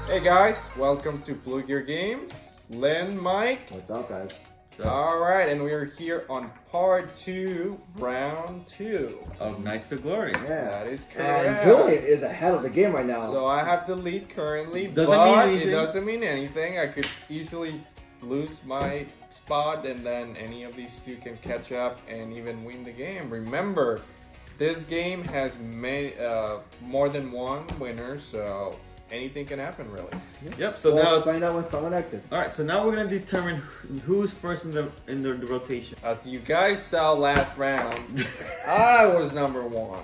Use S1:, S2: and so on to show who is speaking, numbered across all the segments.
S1: Hey guys, welcome to Blue Gear Games. Lynn, Mike.
S2: What's up, guys?
S1: Alright, and we are here on part 2, round 2
S3: of Knights of Glory.
S2: Yeah.
S1: That is correct.
S2: And Julian is ahead of the game right now.
S1: So I have the lead currently,
S3: Doesn't
S1: but
S3: mean anything.
S1: it doesn't mean anything. I could easily lose my spot and then any of these two can catch up and even win the game. Remember, this game has more than one winner, so anything can happen, really.
S3: Yep. So
S2: well,
S3: now
S2: let's find out when someone exits.
S3: All right. So now we're gonna determine who's first in the rotation.
S1: As you guys saw last round, I was number 1.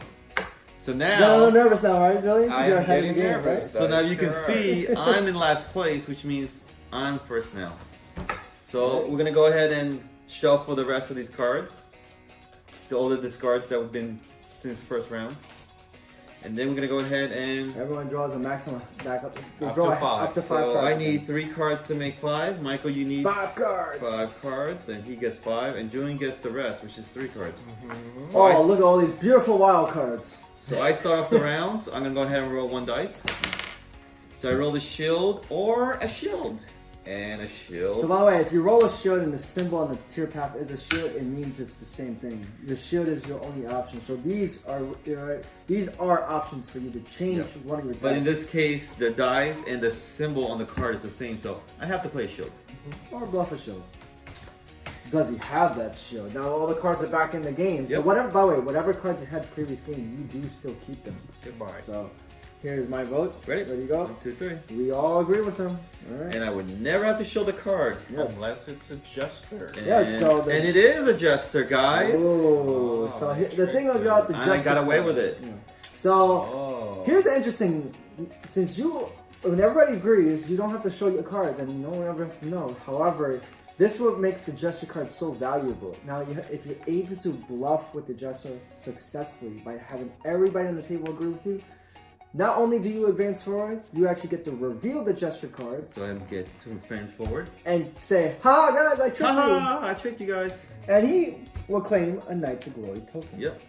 S3: So
S2: You're
S3: now
S2: a little nervous now, right, Julian? 'Cause
S1: I
S2: you're
S1: am
S2: ahead of the
S1: getting
S2: game,
S1: nervous.
S2: right?
S3: so now
S1: That is
S3: you can
S1: correct.
S3: see I'm in last place, which means I'm first now. So we're gonna go ahead and shuffle the rest of these cards, all the discards that have been since the first round, and then we're gonna go ahead and.
S2: Everyone draws a maximum backup. You
S1: Up
S2: draw
S1: to 5.
S2: up to 5
S3: So
S2: cards.
S3: I need 3 cards to make 5. Michael, you need
S2: 5 cards.
S3: 5 cards, and he gets 5, and Julian gets the rest, which is 3 cards.
S1: Mm-hmm.
S3: So I
S2: Oh, look at all these beautiful wild cards.
S3: So I start off the rounds. I'm gonna go ahead and roll 1 dice. So I roll a shield or a shield. And a shield.
S2: So by the way, if you roll a shield and the symbol on the tier path is a shield, it means it's the same thing. The shield is your only option. So these are options for you to change one of your dice.
S3: But in this case, the dice and the symbol on the card is the same, so I have to play a shield.
S2: Or bluff a shield. Does he have that shield? Now all the cards are back in the game. So
S3: Yep.
S2: whatever, by the way, whatever cards you had previous game, you do still keep them.
S1: Goodbye.
S2: So here's my vote.
S3: Ready?
S2: Ready to go?
S3: 1, 2, 3.
S2: We all agree with him. All right.
S3: And I would never have to shield a card.
S2: Yes.
S1: Unless it's a jester.
S3: And,
S2: Yeah, so the-
S3: and it is a jester, guys.
S2: Oh,
S1: Oh,
S2: so
S1: that's
S2: the thing
S1: tricky.
S2: about the
S3: I
S2: jester
S3: got away
S2: card-
S3: with it.
S2: Yeah. So
S1: Oh.
S2: here's the interesting. Since when everybody agrees, you don't have to show your cards, and no one ever has to know. However, this is what makes the gesture card so valuable. Now, if you're able to bluff with the gesture successfully by having everybody on the table agree with you, not only do you advance forward, you actually get to reveal the gesture card
S3: So I get 2 frames forward.
S2: and say, "Ha, guys, I tricked you,"
S3: Haha, I tricked you guys.
S2: and he will claim a Knights of Glory token.
S3: Yep.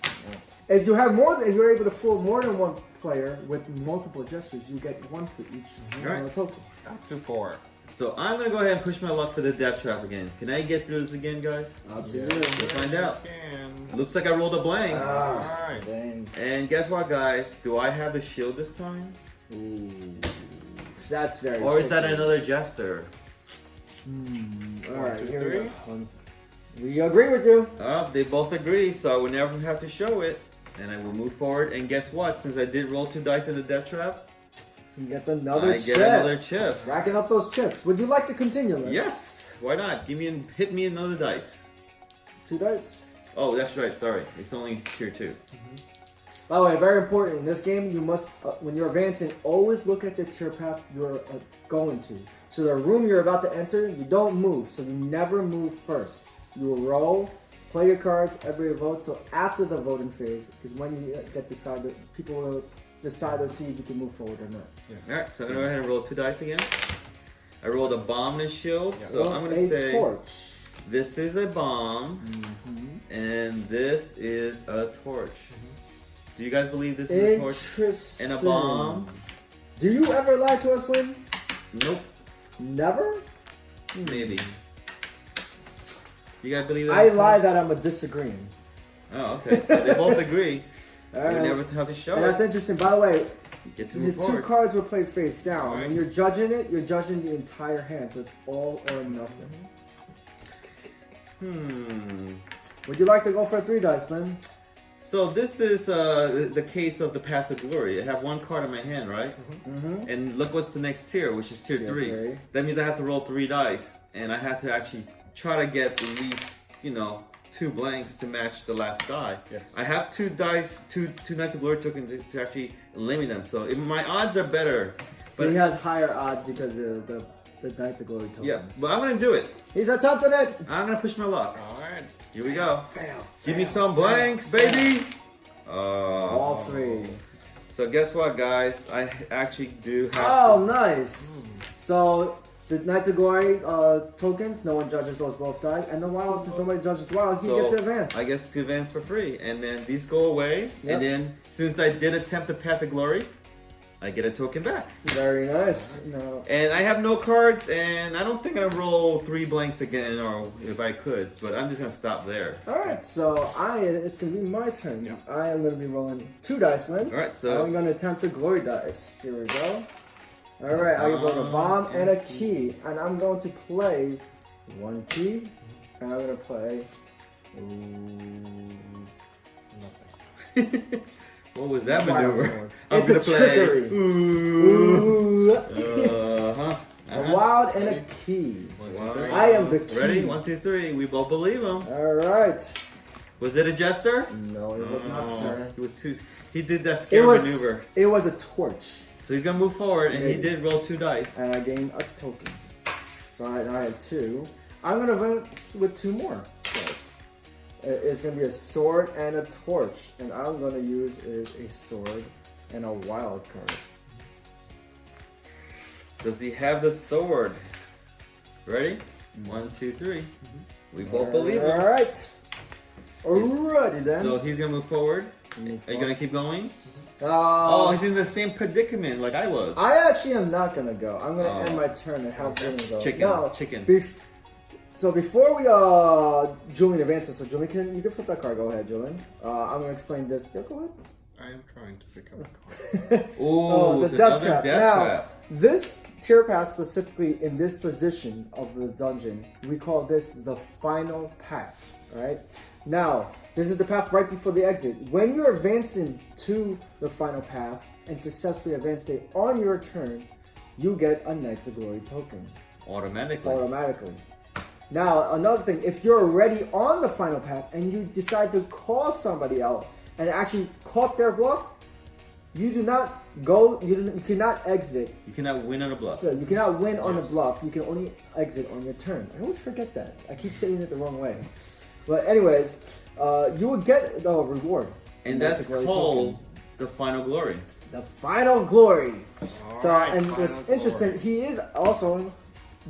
S2: If you have if you're able to fool more than one player with multiple gestures, you get 1 for each
S3: Alright.
S2: token.
S1: Up to 4.
S3: So I'm gonna go ahead and push my luck for the death trap again. Can I get through this again, guys?
S2: Up to you.
S3: We'll find out.
S1: Can.
S3: Looks like I rolled a blank.
S2: Ah,
S1: Alright.
S2: dang.
S3: And guess what, guys? Do I have the shield this time?
S2: Ooh. That's very
S3: Or is that
S2: tricky.
S3: another jester?
S2: Alright,
S1: 1, 2,
S2: here we
S1: 3.
S2: go. We agree with you.
S3: They both agree, so I will never have to show it. And I will move forward. And guess what? Since I did roll 2 dice in the death trap,
S2: He gets another
S3: I
S2: chip.
S3: get another chip.
S2: Just racking up those chips. Would you like to continue, Lynn?
S3: Yes! Why not? Hit me another dice.
S2: 2 dice.
S3: Oh, that's right. Sorry. It's only tier 2.
S2: By the way, very important. In this game, you must, when you're advancing, always look at the tier path you're going to. So the room you're about to enter, you don't move. So you never move first. You will roll, play your cards, everybody votes. So after the voting phase is when you get decided. People will decide to see if you can move forward or not.
S3: Alright, so I'm going to go ahead and roll 2 dice again. I rolled a bomb and a shield.
S1: Yeah.
S3: So I'm going to
S2: a
S3: say
S2: torch.
S3: this is a bomb. And this is a torch. Do you guys believe this is a torch
S2: Interesting.
S3: and a bomb?
S2: Do you ever lie to us, Lynn?
S3: Nope.
S2: Never?
S3: Maybe. You guys believe that?
S2: I lie that I'm a disagreeing.
S3: Oh, okay. So they both agree.
S2: Alright.
S3: We never have to show
S2: And that's
S3: it.
S2: interesting. By the way,
S3: You get to move
S2: his 2
S3: forward.
S2: cards were played face down.
S3: Alright.
S2: When you're judging it, you're judging the entire hand, so it's all or nothing. Would you like to go for a 3 dice, Lynn?
S3: So this is the case of the Path of Glory. I have 1 card in my hand, right?
S2: Mm-hmm.
S3: And look what's the next tier, which is tier 3.
S2: 3.
S3: That means I have to roll 3 dice, and I have to actually try to get at least, 2 blanks to match the last die.
S1: Yes.
S3: I have 2 dice, two Knights of Glory tokens to actually eliminate them. So my odds are better.
S2: But he has higher odds because of the Knights of Glory tokens.
S3: Yeah, but I'm gonna do it.
S2: He's attempting it.
S3: I'm gonna push my luck.
S1: Alright.
S3: Here we go.
S2: Fail.
S3: Give me some blanks, baby.
S2: All 3.
S3: So guess what, guys? I actually do have.
S2: Oh, nice. So The Knights of Glory tokens, no one judges those both die. And the Wild, since nobody judges Wild, he gets to advance.
S3: I guess to advance for free. And then these go away.
S2: Yep.
S3: And then, since I did attempt the Path of Glory, I get a token back.
S2: Very nice. No.
S3: And I have no cards, and I don't think I roll 3 blanks again, or if I could, but I'm just gonna stop there.
S2: Alright, so it's gonna be my turn.
S1: Yeah.
S2: I am gonna be rolling 2 dice, Lynn.
S3: Alright, so
S2: I'm gonna attempt the glory dice. Here we go. Alright, I rolled a bomb and a key. And I'm going to play 1 key. And I'm gonna play
S1: Nothing.
S3: what was that
S2: Wild
S3: maneuver?
S2: Horn.
S3: I'm
S2: It's a
S3: gonna play.
S2: trickery.
S3: Ooh.
S2: A
S3: Uh-huh.
S2: wild and a key.
S3: Wow.
S2: I am the key.
S3: Ready? 1, 2, 3. We both believe him.
S2: Alright.
S3: Was it a jester?
S2: No, it was not, sir.
S3: He was too. He did that
S2: It
S3: scare
S2: was
S3: maneuver.
S2: it was a torch.
S3: So he's gonna move forward, and he
S2: Yeah.
S3: did roll 2 dice.
S2: And I gained a token. So I have 2. I'm gonna advance with 2 more. Yes. It's gonna be a sword and a torch. And I'm gonna use is a sword and a wild card.
S3: Does he have the sword? Ready? 1, 2, 3. We both believe him.
S2: Alright. Alrighty then.
S3: So he's gonna move forward.
S2: Move
S3: Are you gonna keep going?
S2: Oh,
S3: Oh, he's in the same predicament like I was.
S2: I actually am not gonna go. I'm gonna
S3: Oh.
S2: end my turn and help Julian go.
S3: Chicken,
S2: No,
S3: chicken.
S2: So before we Julian advances, so Julian you can flip that card. Go ahead, Julian. I'm gonna explain this. Yeah, go ahead.
S1: I am trying to pick up a card.
S3: Oh,
S2: it's a death
S3: another
S2: trap.
S3: death
S2: Now,
S3: trap.
S2: this tier path specifically in this position of the dungeon, we call this the final path. Alright? Now, this is the path right before the exit. When you're advancing to the final path and successfully advanced it on your turn, you get a Knights of Glory token. Automatically. Now, another thing, if you're already on the final path and you decide to call somebody out and actually caught their bluff, you do not go, you cannot exit.
S3: You cannot win on a bluff.
S2: You cannot win on a bluff. You can only exit on your turn. I always forget that. I keep saying it the wrong way. But anyways, you will get the reward.
S3: And that's called the final glory.
S2: The final glory. So,
S1: Alright,
S2: and
S1: final
S2: it's interesting,
S1: glory.
S2: he is also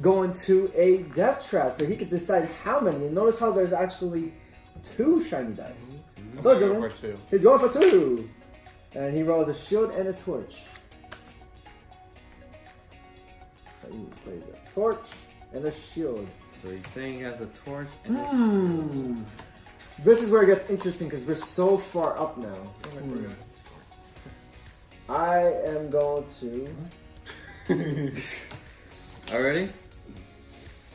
S2: going to a death trap, so he can decide how many. And notice how there's actually 2 shiny dice. So,
S1: I'm going
S2: Julian,
S1: for 2.
S2: he's going for 2. And he rolls a shield and a torch. He plays a torch and a shield.
S3: So he's saying he has a torch and a shield.
S2: This is where it gets interesting because we're so far up now. I am going to.
S3: All ready?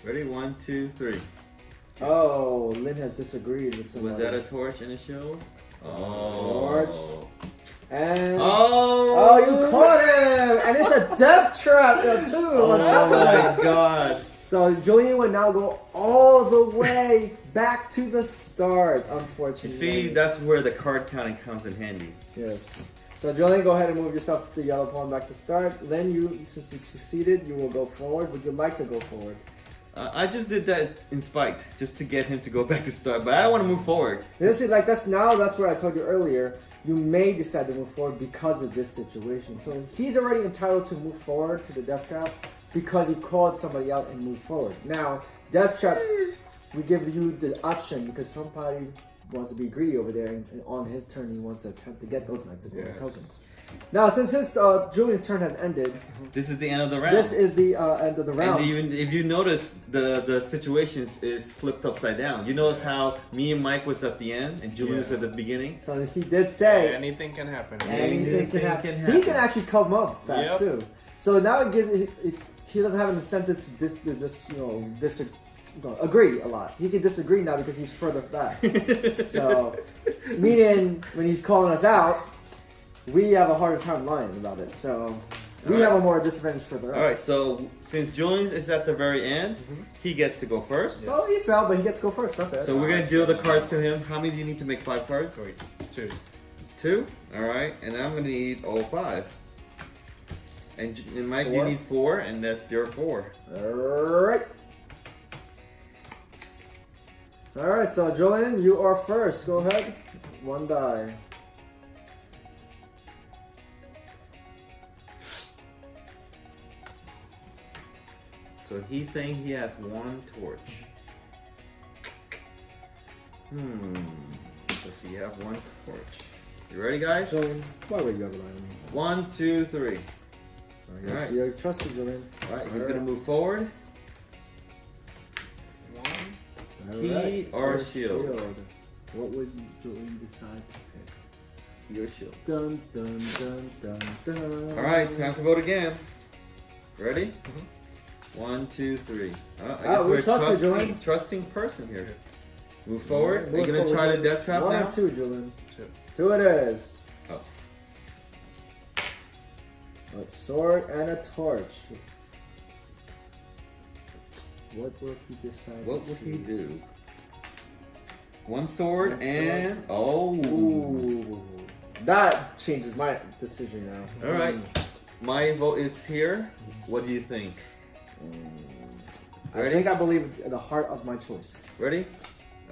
S3: Ready? 1, 2, 3.
S2: Oh, Lynn has disagreed with somebody.
S3: Was that a torch and a shield?
S2: Torch.
S3: Oh.
S2: And
S3: Oh,
S2: you caught him! And it's a death trap too. on top
S3: Oh
S2: of that.
S3: my god.
S2: So Julian would now go all the way back to the start.
S3: You
S2: Unfortunately.
S3: see, that's where the card counting comes in handy.
S2: Yes. So Julian, go ahead and move yourself the yellow pawn back to start. Then since you succeeded, you will go forward. Would you like to go forward?
S3: I just did that in spite, just to get him to go back to start, but I don't want to move forward.
S2: This is that's where I told you earlier. You may decide to move forward because of this situation. So he's already entitled to move forward to the death trap because he called somebody out and moved forward. Now, death traps, we give you the option because somebody wants to be greedy over there, and on his turn he wants to attempt to get those Knights of Glory tokens. Now, since Julian's turn has ended,
S3: This is the end of the round.
S2: this is the end of the round.
S3: And even if you notice, the situations is flipped upside down. You notice how me and Mike was at the end and Julian was at the beginning?
S2: So he did say
S1: Anything can happen.
S2: anything can happen. He can actually come up fast too. So now it gives he doesn't have an incentive to agree a lot. He can disagree now because he's further back. So meaning when he's calling us out, we have a harder time lying about it. So we have a more disadvantage further up.
S3: Alright, so since Julian's is at the very end, he gets to go first.
S2: So he fell, but he gets to go first. Not bad.
S3: So we're going to deal the cards to him. How many do you need to make 5 cards?
S1: 2.
S3: 2? Alright, and I'm going to need all 5. And Mike,
S2: 4.
S3: you need 4, and that's your 4.
S2: Alright. Alright, so Julian, you are first. Go ahead. 1 die.
S3: So So he's saying he has one torch. Let's see, you have one torch. You ready, guys?
S2: So, why were you relying on me?
S3: 1, 2, 3.
S2: Yes,
S3: Alright.
S2: we trust you, Julian.
S3: Alright, he's gonna move forward. Key or shield?
S2: What would Julian decide to pick?
S3: Your shield.
S2: Dun dun dun dun dun.
S3: Alright, time to vote again. Ready? 1, 2, 3. I guess
S2: we
S3: we're
S2: trust you, Julian.
S3: trusting person here. Move forward.
S2: Move
S3: Are you gonna
S2: forward.
S3: try the death trap
S2: 1
S3: now?
S2: or 2, Julian?
S1: 2.
S2: 2 it is.
S3: Oh.
S2: A sword and a torch. What will he decide?
S3: What
S2: to
S3: would he
S2: choose?
S3: do? One sword
S2: One
S3: and oh.
S2: Ooh. That changes my decision now.
S3: All right, my vote is here. What do you think?
S2: I
S3: Ready?
S2: think I believe in the heart of my choice.
S3: Ready?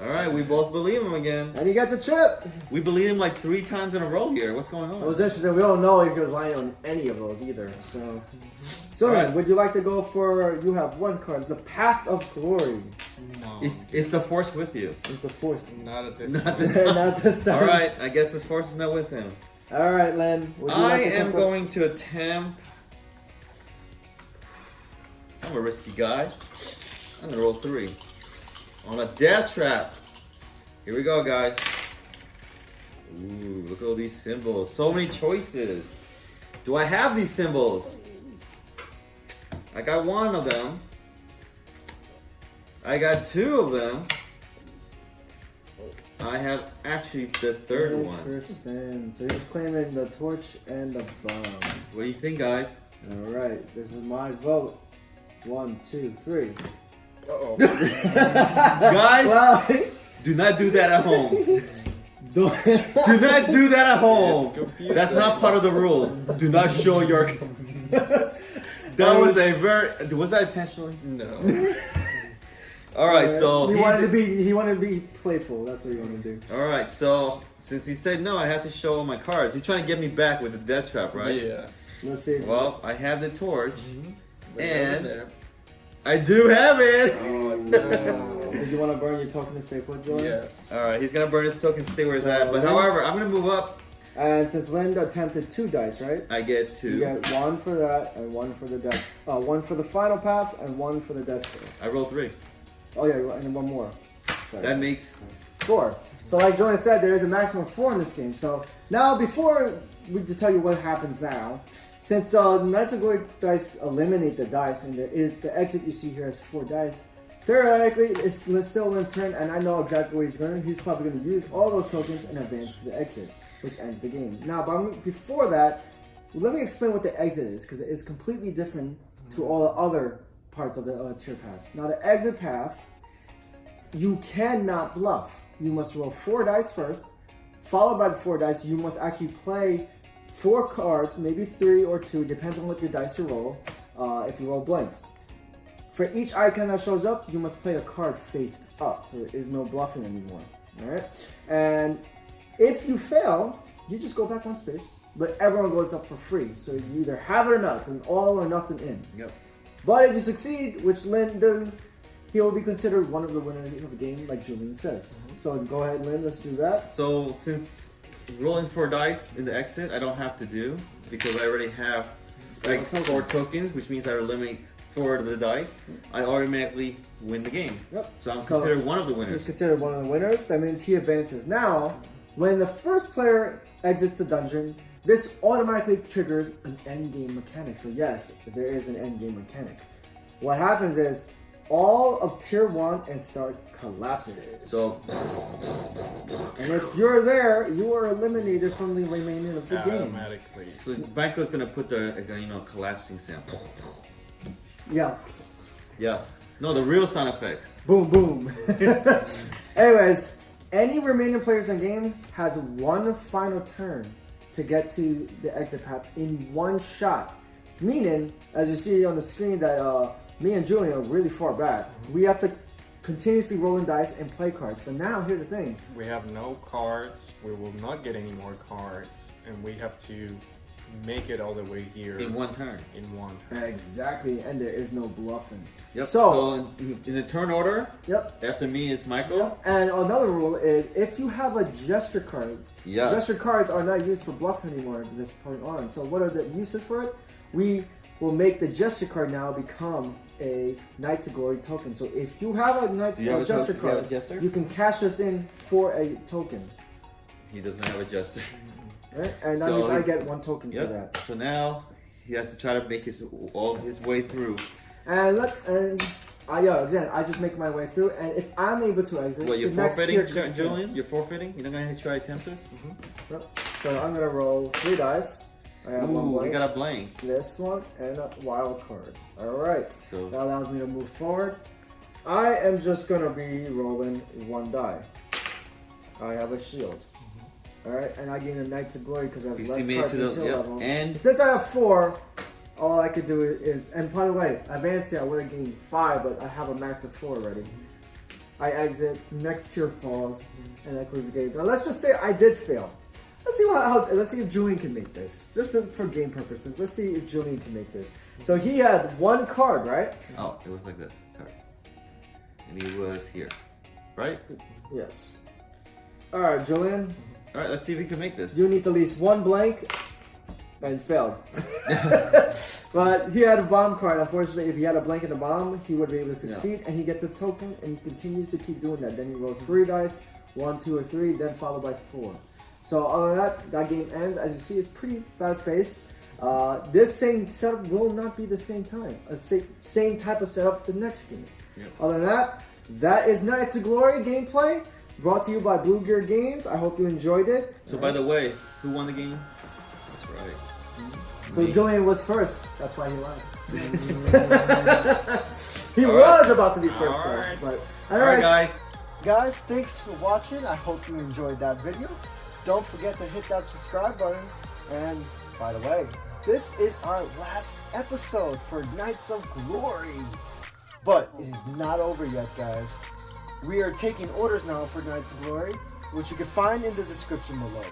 S3: All right, we both believe him again.
S2: And he gets a chip.
S3: We believe him like 3 times in a row here. What's going
S2: It
S3: on?
S2: was interesting. We don't know if he was lying on any of those either. So
S3: Alright.
S2: would you like to go for? You have one card, the Path of Glory.
S1: No.
S3: Is the force with you?
S2: It's the Force.
S1: Not at this
S3: Not
S1: time.
S3: this time.
S2: Not this time.
S3: All right, I guess his force is not with him.
S2: All right, Len. Would you
S3: I
S2: like to
S3: am
S2: take
S3: going to attempt. I'm a risky guy. I'm gonna roll 3 on a death trap. Here we go, guys. Ooh, look at all these symbols. So many choices. Do I have these symbols? I got 1 of them. I got 2 of them. I have actually the 3rd one.
S2: Interesting. So he's claiming the torch and the bomb.
S3: What do you think, guys?
S2: All right. This is my vote. 1, 2, 3.
S1: Uh-oh.
S3: Guys,
S2: Well,
S3: do not do that at home.
S2: don't.
S3: Do not do that at home.
S1: It's confusing.
S3: That's not part of the rules. Do not show your. That was a very. Was that intentionally?
S1: No.
S3: All right, so
S2: he wanted to be playful. That's what he wanted to do.
S3: All right, so since he said no, I have to show all my cards. He's trying to get me back with the death trap, right?
S1: Yeah.
S2: Let's see.
S3: Well, I have the torch,
S1: Bring it
S3: and
S1: over there.
S3: I do have it.
S1: Oh no.
S2: Did you want to burn your token to stay put, Jordan?
S1: Yes.
S3: All right, he's gonna burn his token, stay where it's
S2: So
S3: at. But
S2: then-
S3: however, I'm gonna move up.
S2: And since Linda attempted 2 dice, right?
S3: I get
S2: You
S3: 2.
S2: get 1 for that and 1 for the death. 1 for the final path and 1 for the death.
S3: I roll 3.
S2: Oh yeah, and then 1 more. Sorry.
S3: That makes
S2: 4. So like Jordan said, there is a maximum of 4 in this game. So now before we to tell you what happens now, since the Knights of Glory dice eliminate the dice and there is the exit you see here has 4 dice, theoretically it's still Lynn's turn and I know exactly what he's going to. He's probably going to use all those tokens and advance to the exit, which ends the game. Now, but before that, let me explain what the exit is because it's completely different to all the other parts of the tier paths. Now, the exit path, you cannot bluff. You must roll 4 dice first, followed by the 4 dice. You must actually play 4 cards, maybe 3 or 2, depends on what your dice you roll, if you roll blanks. For each icon that shows up, you must play a card face up, so there is no bluffing anymore. Alright? And if you fail, you just go back 1 space, but everyone goes up for free. So you either have it or not. It's an all or nothing in.
S3: Yep.
S2: But if you succeed, which Lynn does, he will be considered one of the winners of the game, like Julian says. So go ahead, Lynn, let's do that.
S3: So since rolling 4 dice in the exit, I don't have to do because I already have like 4 tokens, which means I eliminate 4 of the dice. I automatically win the game.
S2: Yep.
S3: So I'm considered one of the
S2: He's
S3: winners.
S2: considered one of the winners. That means he advances. Now, when the first player exits the dungeon, this automatically triggers an endgame mechanic. So yes, there is an endgame mechanic. What happens is all of tier 1 and start collapses.
S3: So
S2: and if you're there, you are eliminated from the remaining of the game.
S1: Automatically.
S3: so Banco's gonna put the collapsing sound.
S2: Yeah.
S3: Yeah. No, the real sound effects.
S2: Boom, boom. Anyways, any remaining players in game has 1 final turn to get to the exit path in 1 shot. Meaning, as you see on the screen, that me and Julian are really far back. We have to continuously roll in dice and play cards. But now, here's the thing.
S1: We have no cards. We will not get any more cards, and we have to make it all the way here
S3: in one turn.
S1: in one.
S2: Exactly, and there is no bluffing.
S3: Yep.
S2: So
S3: in the turn order,
S2: yep.
S3: after me is Michael.
S2: Yep. And another rule is if you have a gesture card,
S3: Yes.
S2: gesture cards are not used for bluff anymore at this point on. So what are the uses for it? We will make the gesture card now become a Knights of Glory token. So if you have a gesture card, you can cash this in for a token.
S3: He doesn't have a gesture.
S2: Right? And that means I get one token for that.
S3: So now he has to try to make all his way through.
S2: And again, I just make my way through, and if I'm able to exit,
S3: What, you're
S2: the next tier
S3: forfeiting, Julian? You're forfeiting? You're not going to try to attempt this?
S2: Yep. So I'm gonna roll 3 dice. I have one
S3: Ooh,
S2: blank.
S3: we got a blank.
S2: This one and a wild card. All right.
S3: So
S2: That allows me to move forward. I am just gonna be rolling 1 die. I have a shield. All right, and I gain a Knights of Glory because I have
S3: you
S2: less
S3: see me
S2: cards
S3: into
S2: until
S3: the
S2: level.
S3: and
S2: Since I have 4, all I could do is, and by the way, advanced tier I would have gained 5, but I have a max of 4 already. I exit, next tier falls, and I close the game. Now let's just say I did fail. Let's see let's see if Julian can make this. Just for game purposes, let's see if Julian can make this. So he had 1 card, right?
S3: oh, it was like this. Sorry. And he was here, right?
S2: Yes. All right, Julian.
S3: All right, let's see if we can make this.
S2: You need at least 1 blank, and failed. But he had a bomb card. Unfortunately, if he had a blank and a bomb, he would be able to succeed, and he gets a token, and he continues to keep doing that. Then he rolls 3 dice, 1, 2, or 3, then followed by 4. So other than that game ends. As you see, it's pretty fast paced. This same setup will not be the same time. Same type of setup the next game.
S3: Yep.
S2: Other than that, that is Knights of Glory gameplay. Brought to you by Blue Gear Games. I hope you enjoyed it.
S3: So by the way, who won the game? That's right.
S2: So
S3: Me.
S2: Julian was first. That's why he lied. He was about to be first,
S3: All right.
S2: though. But
S3: All right, guys.
S2: Guys, thanks for watching. I hope you enjoyed that video. Don't forget to hit that subscribe button. And by the way, this is our last episode for Knights of Glory. But it is not over yet, guys. We are taking orders now for Knights of Glory, which you can find in the description below.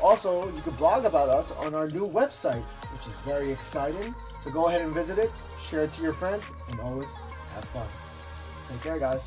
S2: Also, you can blog about us on our new website, which is very exciting. So go ahead and visit it, share it to your friends, and always have fun. Take care, guys.